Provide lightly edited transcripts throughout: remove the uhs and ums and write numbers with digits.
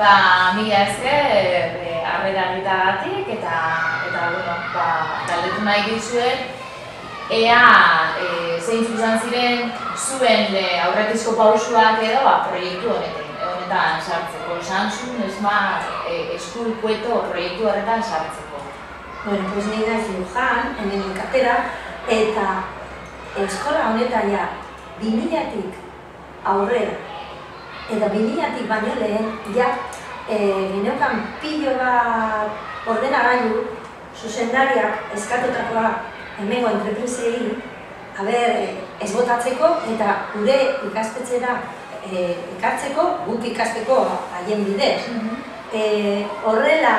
Mila esker harrera egiteagatik eta galdetu nahi dizuet ea zeintzuk izan ziren zuen aurretizko pausuak edo proiektu honetan sartzeko. Samsung School Cueto proiektu horretan sartzeko. Bueno, pues ni naiz Lujan, hemen elkartera, eta eskola honetan 2000-tik aurrera, eta 2000-tik baino lehen, geneukan pilo bat ordenagailu zuzendariak eskatutakoa hemengo entrepresei ez botatzeko eta gure ikastetxera ekartzeko, guk ikasteko haien bidez. Horrela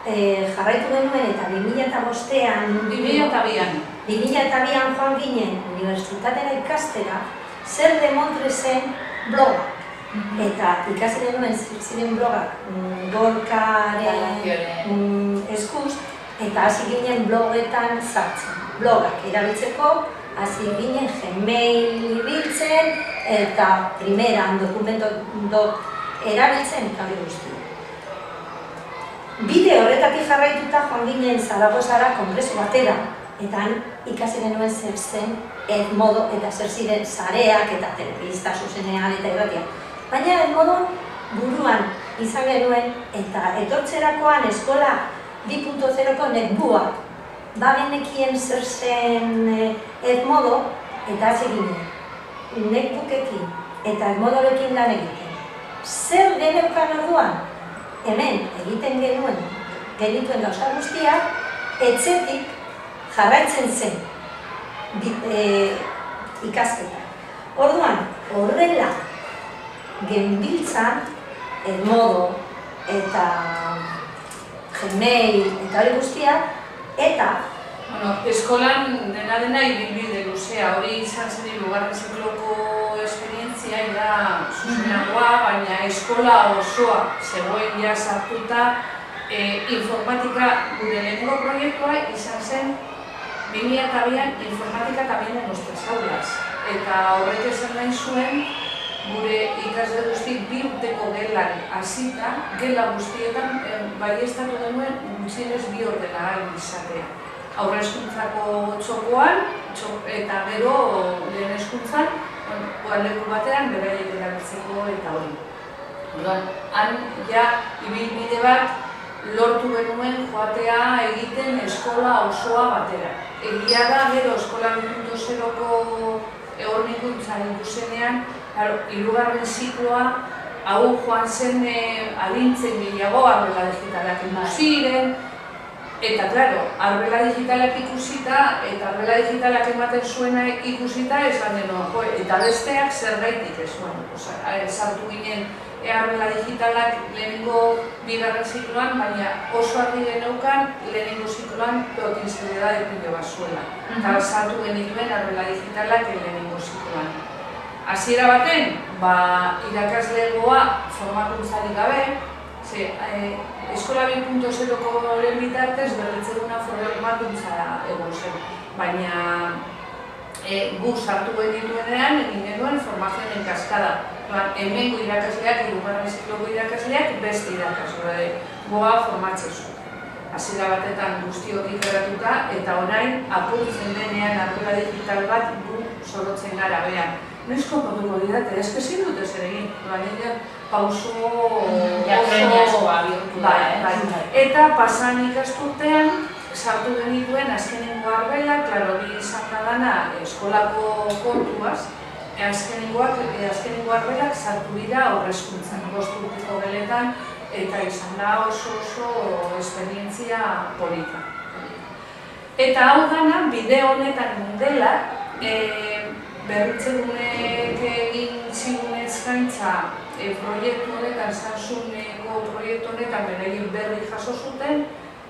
jarraitu genuen eta 2005an 2002an joan ginen unibertsitatera ikastera, zer demontre zen bloga. Eta ikasi genuen ziren blogak Gorkaren eskuz, eta hasi ginen blogetan sartzen. Blogak erabiltzeko, hasi ginen Gmail ibiltzen, eta primeran dokumento erabiltzen eta hori guztia. Bide horretatik jarraituta joan ginen Zaragozara kongresu batera, eta ikasi genuen zer zen Edmodo eta zer ziren sareak eta telebista zuzenean eta irratiak. Baina Edmodon buruan izan genuen eta etortzerakoan eskola 2.0ko netbuak bagenekien zer zen Edmodo eta hasi ginen netbookekin eta Edmodorekin lan egiten. Zer geneukan orduan? Hemen egiten genituen gauza guztiak, etxetik jarraitzen zen ikasketa. Orduan, horrela genbiltzan Edmodo eta Gmail eta hori guztiak, eta eskolan dena ibilbide luzea, hori izan zen hirugarren zikloko esperientzia zuzenagoa, baina eskola osoa zegoen sartuta informatika gure lehenengo proiektua izan zen 2002an informatika también en nuestras aulas. Eta horrek esan nahi zuen gure ikasle guztik 2 urteko gelan hasita, gela guztietan baieztatu genuen gutxienez 2 ordenagailu izatea. Aurre hezkuntzako txokoan eta gero lehen hezkuntzan leku batean beraiek erabiltzeko eta hori. Han ibilbide bat lortu genuen joatea egiten eskola osoa batera. Egia da gero eskola 2.0ko hornikuntzan ikusenean, hirugarren zikloa hau joan zen adintzen gehiago arbela digitalak ikusiren, eta klaro, arbela digitalak ikusita eta arbela digitalak ematen zuena ikusita esan denok, eta besteak zerbaitik ez zuen. Sartu ginen arbela digitalak lehenengo 2. zikloan, baina oso argi geneukan lehenengo zikloan potenzialidade pilo bat zuela. Eta sartu genituen arbela digitalak lehenengo zikloan. Hasiera baten, irakaslegoa formakuntzarik gabe, eskola 2.0ko lehen bitartez berritzeguna formakuntza egon zen. Baina gu sartu genituenean, egin genuen formazioen kaskada. Hemengo irakasleak, hirugarren zikloko irakasleak, beste irakaslegoa formatzen zuen. Hasiera batetan guztiok ikeratuta eta orain apurtzen denean arbela digital bat gu sorotzen gara behan. Noiz konpatuko didate, ez ezin dute zer egin, pauso jakreniaskoa bihurtu da, Eta pasan ikasturtean sartu genituen azkenengo arbela, klaro, hori izan da dana eskolako kontuaz, azkenengo arbelak sartu dira horrezkuntzan, 5 urteko geletan, eta izan da oso esperientzia polita. Eta hau dana, bide honetan dela, berritzegunek egin zigun eskaintza proiektu honetan, Samsungeko proiektu honetan beraien berri jaso zuten,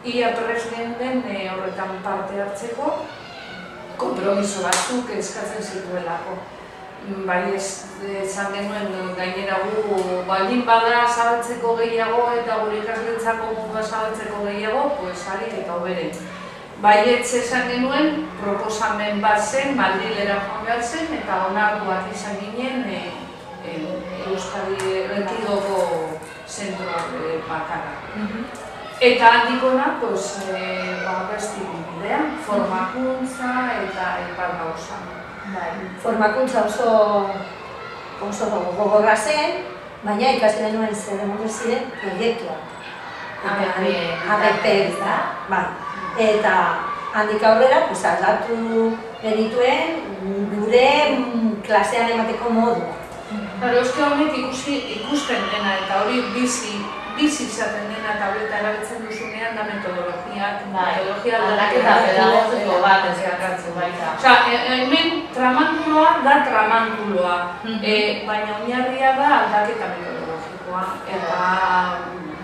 ia prest geunden horretan parte hartzeko, konpromiso batzuk eskatzen zituelako. Bai esan genuen gainera gu baldin bada zabaltzeko gehiago eta gure ikasletzako mundua zabaltzeko gehiago, pues harik eta hoberen. Baietz esan genuen, proposamen bat zen, Madrilera joan behar zen, eta onartuak izan ginen Euskadi Erkidegoko zentro bakarra. Eta handikona, beste bidean, formakuntza eta ipar gauza. Formakuntza oso gogorra zen, baina ikasi denuen zer emango ziren proiektuak. ABP, da? Eta handik aurrera, aldatu genituen gure klasean emateko modua. Eske honek ikusten dena eta hori bizi izaten dena tableta erabiltzen duzunean da metodologia aldaketa pedagogiko bat eskatzen baita. Hemen tramankuloa da tramankuloa, baina oinarria da aldaketa metodologikoa eta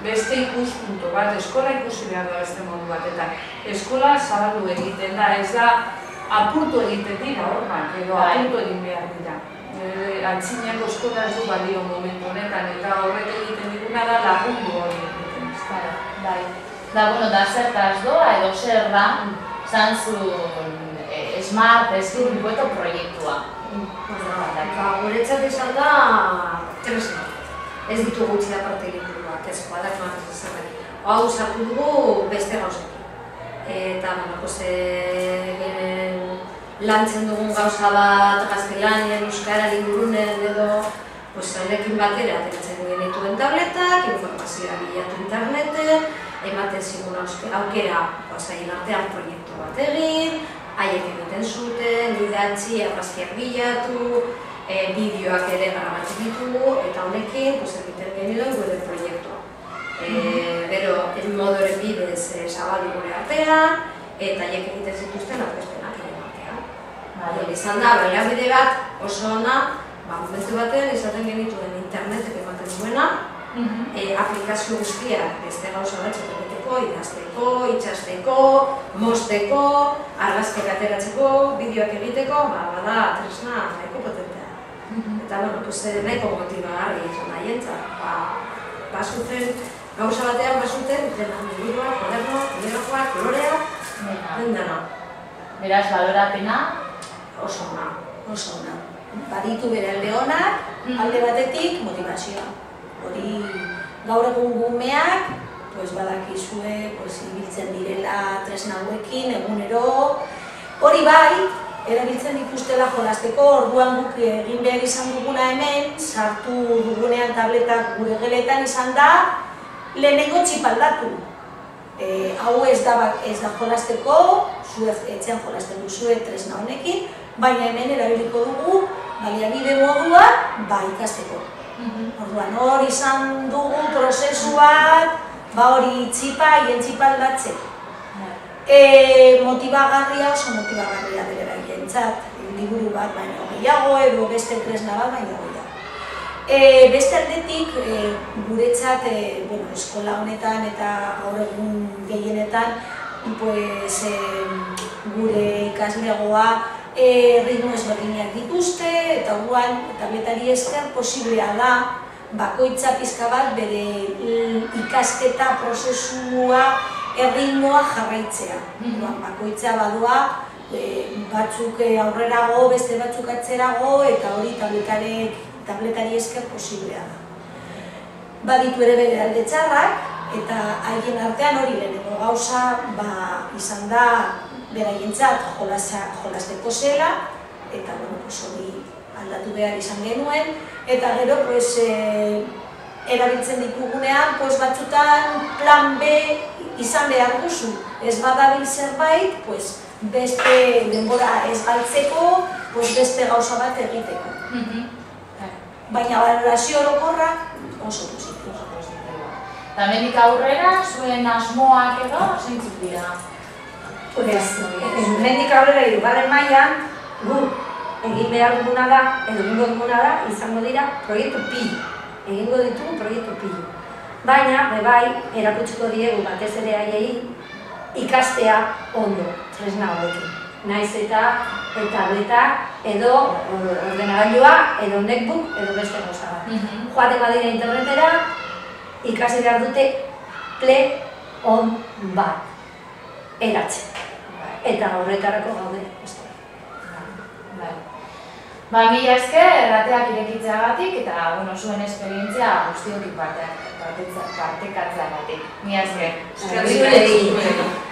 beste ikuspuntu bat, eskola ikusi behar da beste modu bat, eta eskola zabaldu egiten da, ez da apurtu egiten dira hormak, edo apurtu egin behar dira. Antzinako eskola ez du balio momentu honetan, eta horrek egiten diguna da lagundu hori egiten. Da zertaz doa edo zer da, zantzun Smart Eskubibueto proiektua. Guretzat esan da tresna. Ez ditu gutxi da parte egituruak, ez kuadernoak ez zerrek. Hau sartu dugu beste gauzekin. Eta, lantzen dugun gauza bat gaztelanian, euskaran, ingurunen edo honekin batera ateratzen genituen tabletak, informazioa bilatu interneten, ematen zigun aukera haien artean proiektu bat egin, haiek egiten zuten, idatzi, argazkiak bilatu, bideoak ere grabatzen ditugu, eta honekin egiten genituen gure proiektua. Gero, modoren bidez zabaldu gure artean, eta haiek egiten zituzten aurkezpenak. Izan da, baliabide bat oso ona, momentu batean izaten genituen internetek ematen duena, aplikazio guztiak beste gauza batzuk egiteko, idazteko, itxasteko, mozteko, argazkiak ateratzeko, bideoak egiteko, bada tresna nahiko potentea. Eta nahiko motibagarri izan haientzat. Bazuten, gauza batean bazuten, dena liburuak, kodernoak, bideoak, koloreak, dena. Beraz, balorapena? Oso ona. Baditu bere alde onak, alde batetik motivazioa. Hori gaur egun gumeak, badakizue, ibiltzen direla tresna hauekin, egunero. Hori bai, erabiltzen dituztela jolasteko, orduan guk egin behar izan duguna hemen, sartu dugunean tabletak gure geletan izan da, lehenengo txipaldatu. Hau ez da jolasteko, zuek etxean jolasten duzue tresna honekin, baina hemen erabiliko dugu baliabide modua ikasteko. Orduan hor izan dugu prozesu bat, hori hien txipaldatzen. Motibagarria oso motibagarria dela haientzat, liburu bat baino gehiago edo beste tresna bat baino gehiago. Beste aldetik, guretzat eskola honetan eta gaur egun gehienetan gure ikaslegoa ritmo ezberdinak dituzte eta orduan tabletari esker posiblea da bakoitza pizka bat bere ikasketa prozesua erritmoa jarraitzea. Bakoitza badua batzuk aurrerago, beste batzuk atzerago eta hori tabletari esker posiblea da. Baditu ere bere alde txarrak eta haien artean hori lehenengo gauza izan da beraientzat jolasteko zela eta hori aldatu behar izan genuen eta gero erabiltzen ditugunean batzutan plan B izan behar duzu. Ez badabil zerbait, beste denbora ez galtzeko, beste gauza bat egiteko. Baina balorazio orokorrak oso positiboa. Eta hemendik aurrera, zuen asmoak edo, zeintzuk dira? Hemendik aurrera hirugarren mailan, gu egin behar duguna da, edo egingo duguna da, izango dira proiektu pilu. Egingo ditugu proiektu pilu. Baina, erakutsiko diegu batez ere haiei ikastea ondo, tresna horrekin. Naiz eta tabletak edo ordenagailua, edo netbook, edo beste gauza bat. Joaten badira internetera, ikasi behar dute ple on bat eratzen. Eta horretarako gaude. Mila esker ateak irekitzeagatik eta zuen esperientzia guztiotik partekatzeagatik. Mila esker. Eskerrik asko.